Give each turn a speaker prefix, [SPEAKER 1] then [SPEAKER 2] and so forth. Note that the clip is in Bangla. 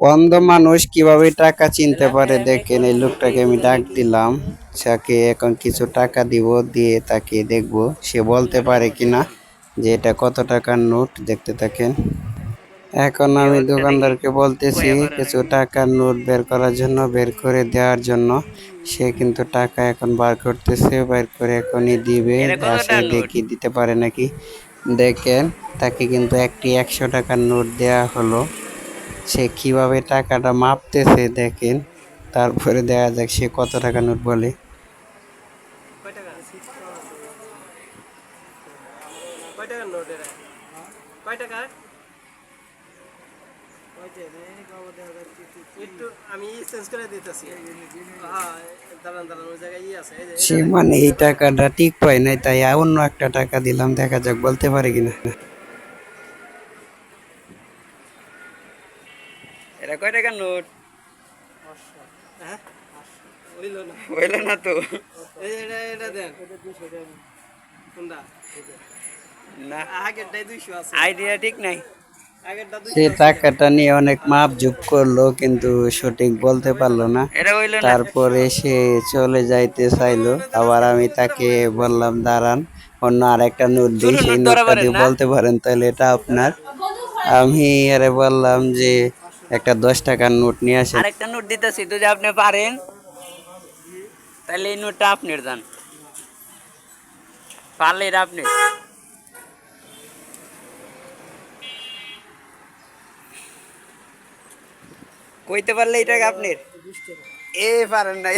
[SPEAKER 1] অন্ধ মানুষ কিভাবে টাকা চিনতে পারে দেখেন, এই লোকটাকে আমি ডাক দিলাম। তাকে এখন কিছু টাকা দিব, দিয়ে তাকে দেখবো সে বলতে পারে কিনা যে এটা কত টাকার নোট। দেখতে থাকেন। এখন আমি দোকানদারকে বলতেছি কিছু টাকার নোট বের করার জন্য, বের করে দেওয়ার জন্য। সে কিন্তু টাকা এখন বার করতেছে, বের করে এখনই দিবে। আসে দেখি দিতে পারে নাকি। দেখেন, তাকে কিন্তু একটি 100 টাকার নোট দেয়া হলো। সে কিভাবে টাকাটা মাপতেছে দেখেন, তারপরে দেখা যাক সে কত টাকা নোট বলে। সে মানে এই টাকাটা ঠিক পায় নাই, তাই অন্য একটা টাকা দিলাম, দেখা যাক বলতে পারে কিনা। এটা কয় টাকার নোট? হইল না তো। না, আইডিয়া ঠিক নাই। সে টাকাটা নিয়ে অনেক মাপ যোগ করলো, কিন্তু সঠিক বলতে পারলো না। তারপরে সে চলে যাইতে চাইলো। আবার আমি তাকে বললাম দাঁড়ান, অন্য আরেকটা নোট দিই, সেই নোটটা দিয়ে বলতে পারেন তাহলে এটা আপনার। আমি আরে বললাম যে একটা 10 টাকার নোট নিয়ে আসেন। আরেকটা নোট দিতেছি, যদি আপনি পারেন তাহলে এই নোটটা আপনার দেন, পারলে এটা আপনি। কইতে পারলে এটা আপনার। এ পারেন নাই।